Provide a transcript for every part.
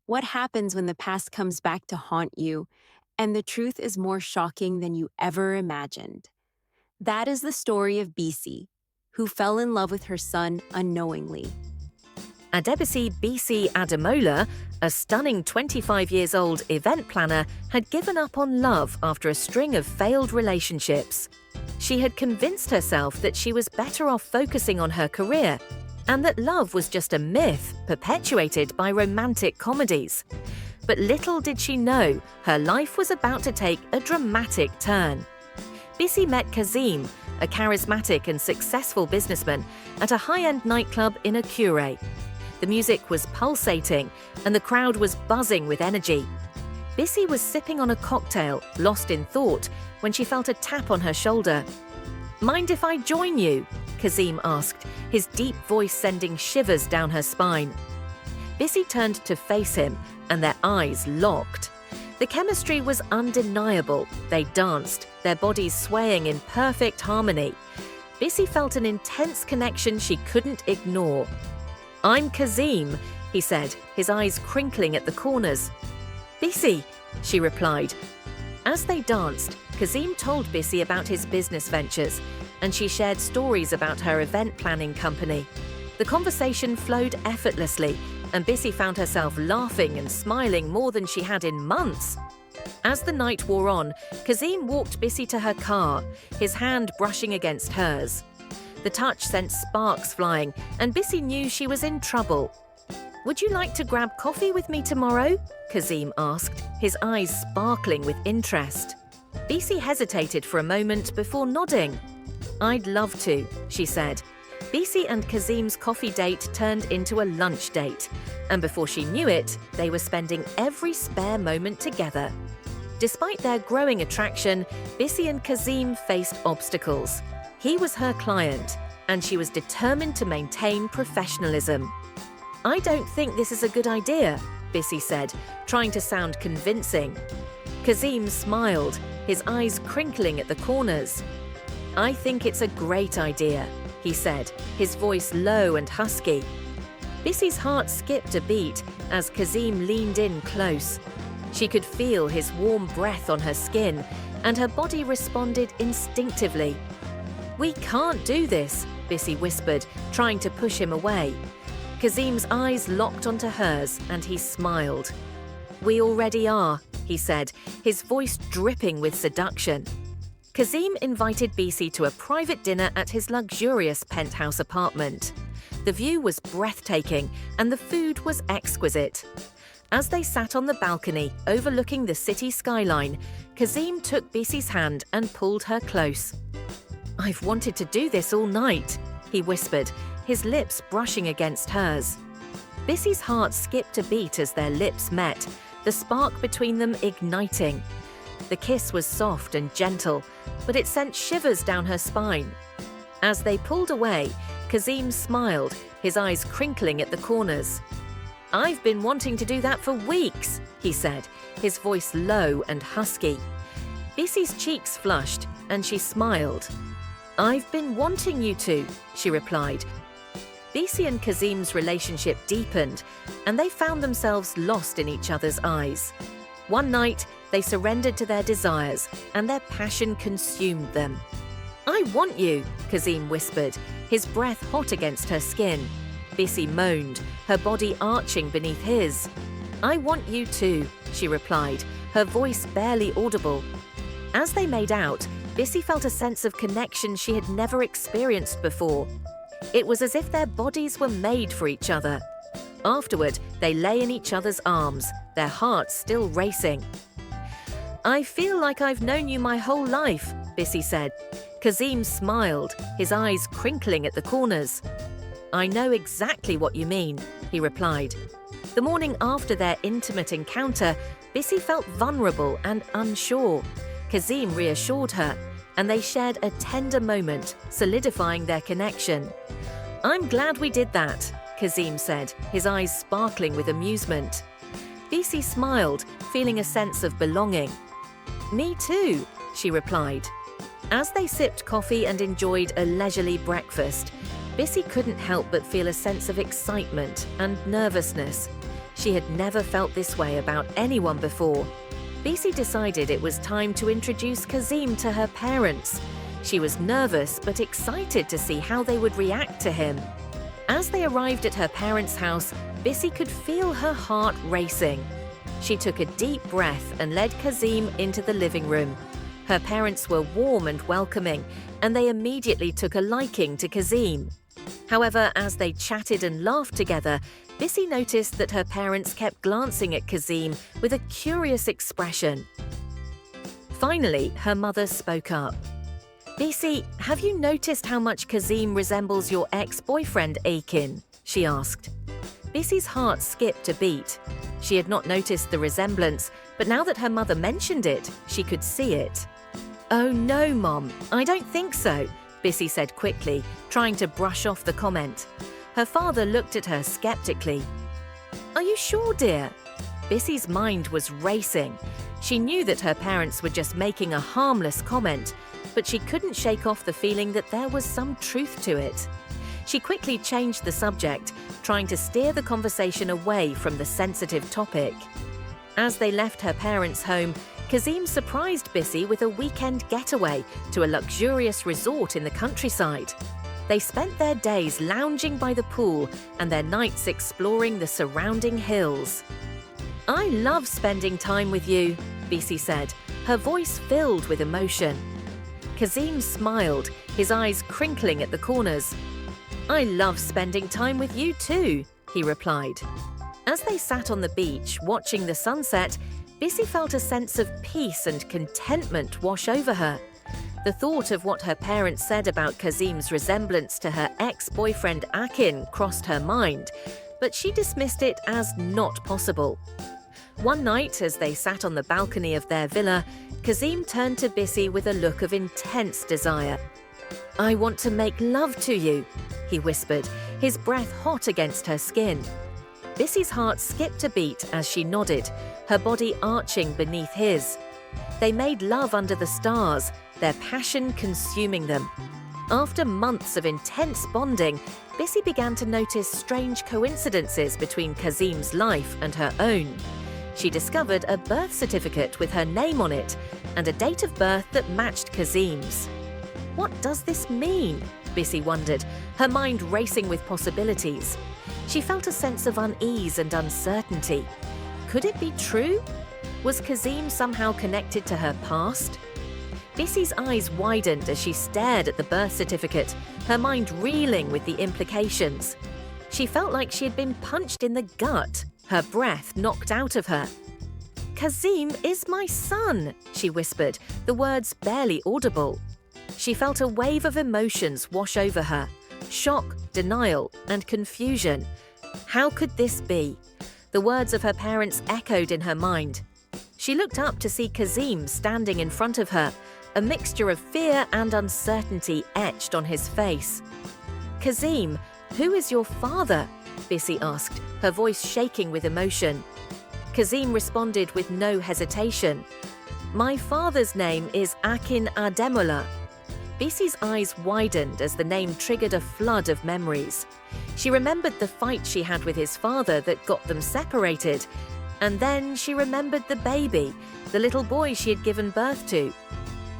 What happens when the past comes back to haunt you, and the truth is more shocking than you ever imagined? That is the story of Bisi, who fell in love with her son unknowingly. Adebisi Bisi Ademola, a stunning 25 years old event planner, had given up on love after a string of failed relationships. She had convinced herself that she was better off focusing on her career and that love was just a myth perpetuated by romantic comedies. But little did she know her life was about to take a dramatic turn. Bisi met Kazeem, a charismatic and successful businessman, at a high-end nightclub in Akure. The music was pulsating and the crowd was buzzing with energy. Bisi was sipping on a cocktail, lost in thought, when she felt a tap on her shoulder. "Mind if I join you?" Kazeem asked, his deep voice sending shivers down her spine. Bisi turned to face him, and their eyes locked. The chemistry was undeniable. They danced, their bodies swaying in perfect harmony. Bisi felt an intense connection she couldn't ignore. "I'm Kazeem," he said, his eyes crinkling at the corners. "Bisi," she replied. As they danced, Kazeem told Bisi about his business ventures, and she shared stories about her event planning company. The conversation flowed effortlessly, and Bisi found herself laughing and smiling more than she had in months. As the night wore on, Kazeem walked Bisi to her car, his hand brushing against hers. The touch sent sparks flying, and Bisi knew she was in trouble. "Would you like to grab coffee with me tomorrow?" Kazeem asked, his eyes sparkling with interest. Bisi hesitated for a moment before nodding. "I'd love to," she said. Bisi and Kazeem's coffee date turned into a lunch date, and before she knew it, they were spending every spare moment together. Despite their growing attraction, Bisi and Kazeem faced obstacles. He was her client, and she was determined to maintain professionalism. "I don't think this is a good idea," Bisi said, trying to sound convincing. Kazeem smiled, his eyes crinkling at the corners. "I think it's a great idea," he said, his voice low and husky. Bisi's heart skipped a beat as Kazeem leaned in close. She could feel his warm breath on her skin, and her body responded instinctively. "We can't do this," Bisi whispered, trying to push him away. Kazeem's eyes locked onto hers, and he smiled. "We already are," he said, his voice dripping with seduction. Kazeem invited Bisi to a private dinner at his luxurious penthouse apartment. The view was breathtaking, and the food was exquisite. As they sat on the balcony overlooking the city skyline, Kazeem took Bisi's hand and pulled her close. "I've wanted to do this all night," he whispered, his lips brushing against hers. Bisi's heart skipped a beat as their lips met, the spark between them igniting. The kiss was soft and gentle, but it sent shivers down her spine. As they pulled away, Kazeem smiled, his eyes crinkling at the corners. "I've been wanting to do that for weeks," he said, his voice low and husky. Bisi's cheeks flushed, and she smiled. "I've been wanting you to," she replied. Bisi and Kazeem's relationship deepened, and they found themselves lost in each other's eyes. One night, they surrendered to their desires, and their passion consumed them. "I want you," Kazeem whispered, his breath hot against her skin. Bisi moaned, her body arching beneath his. "I want you too," she replied, her voice barely audible. As they made out, Bisi felt a sense of connection she had never experienced before. It was as if their bodies were made for each other. Afterward, they lay in each other's arms, their hearts still racing. "I feel like I've known you my whole life," Bisi said. Kazeem smiled, his eyes crinkling at the corners. "I know exactly what you mean," he replied. The morning after their intimate encounter, Bisi felt vulnerable and unsure. Kazeem reassured her, and they shared a tender moment, solidifying their connection. "I'm glad we did that," Kazeem said, his eyes sparkling with amusement. Bisi smiled, feeling a sense of belonging. "Me too," she replied. As they sipped coffee and enjoyed a leisurely breakfast, Bisi couldn't help but feel a sense of excitement and nervousness. She had never felt this way about anyone before. Bisi decided it was time to introduce Kazeem to her parents. She was nervous but excited to see how they would react to him. As they arrived at her parents' house, Bisi could feel her heart racing. She took a deep breath and led Kazeem into the living room. Her parents were warm and welcoming, and they immediately took a liking to Kazeem. However, as they chatted and laughed together, Bisi noticed that her parents kept glancing at Kazeem with a curious expression. Finally, her mother spoke up. "Bisi, have you noticed how much Kazeem resembles your ex-boyfriend Akin?" she asked. Bisi's heart skipped a beat. She had not noticed the resemblance, but now that her mother mentioned it, she could see it. "Oh no, Mom, I don't think so," Bisi said quickly, trying to brush off the comment. Her father looked at her skeptically. "Are you sure, dear?" Bisi's mind was racing. She knew that her parents were just making a harmless comment, but she couldn't shake off the feeling that there was some truth to it. She quickly changed the subject, trying to steer the conversation away from the sensitive topic. As they left her parents' home, Kazeem surprised Bisi with a weekend getaway to a luxurious resort in the countryside. They spent their days lounging by the pool and their nights exploring the surrounding hills. "I love spending time with you," Bisi said, her voice filled with emotion. Kazeem smiled, his eyes crinkling at the corners. "I love spending time with you too," he replied. As they sat on the beach watching the sunset, Bisi felt a sense of peace and contentment wash over her. The thought of what her parents said about Kazeem's resemblance to her ex-boyfriend Akin crossed her mind, but she dismissed it as not possible. One night, as they sat on the balcony of their villa, Kazeem turned to Bisi with a look of intense desire. "I want to make love to you," he whispered, his breath hot against her skin. Bisi's heart skipped a beat as she nodded, her body arching beneath his. They made love under the stars, their passion consuming them. After months of intense bonding, Bisi began to notice strange coincidences between Kazeem's life and her own. She discovered a birth certificate with her name on it and a date of birth that matched Kazeem's. What does this mean? Bisi wondered, her mind racing with possibilities. She felt a sense of unease and uncertainty. Could it be true? Was Kazeem somehow connected to her past? Bisi's eyes widened as she stared at the birth certificate, her mind reeling with the implications. She felt like she had been punched in the gut, her breath knocked out of her. "Kazeem is my son," she whispered, the words barely audible. She felt a wave of emotions wash over her, shock, denial, and confusion. How could this be? The words of her parents echoed in her mind. She looked up to see Kazeem standing in front of her, a mixture of fear and uncertainty etched on his face. "Kazeem, who is your father?" Bisi asked, her voice shaking with emotion. Kazeem responded with no hesitation. "My father's name is Akin Ademola." Bisi's eyes widened as the name triggered a flood of memories. She remembered the fight she had with his father that got them separated. And then she remembered the baby, the little boy she had given birth to.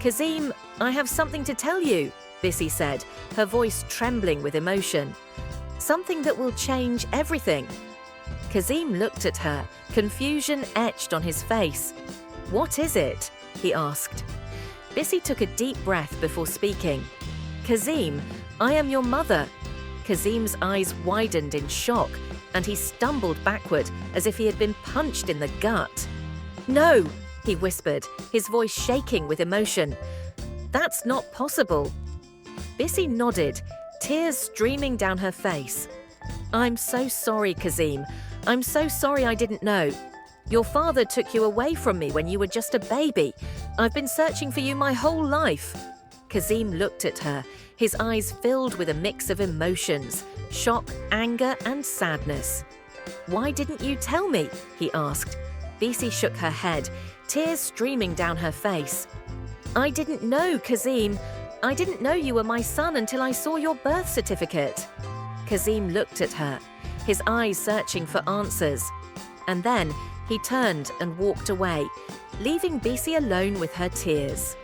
"Kazeem, I have something to tell you," Bisi said, her voice trembling with emotion. "Something that will change everything." Kazeem looked at her, confusion etched on his face. "What is it?" he asked. Bisi took a deep breath before speaking. "Kazeem, I am your mother." Kazeem's eyes widened in shock, and he stumbled backward as if he had been punched in the gut. "No," he whispered, his voice shaking with emotion. "That's not possible." Bisi nodded, tears streaming down her face. "I'm so sorry, Kazeem. I'm so sorry I didn't know. Your father took you away from me when you were just a baby. I've been searching for you my whole life." Kazeem looked at her, his eyes filled with a mix of emotions, shock, anger, and sadness. "Why didn't you tell me?" he asked. Bisi shook her head, tears streaming down her face. "I didn't know, Kazeem. I didn't know you were my son until I saw your birth certificate." Kazeem looked at her, his eyes searching for answers. and then he turned and walked away, leaving Bisi alone with her tears.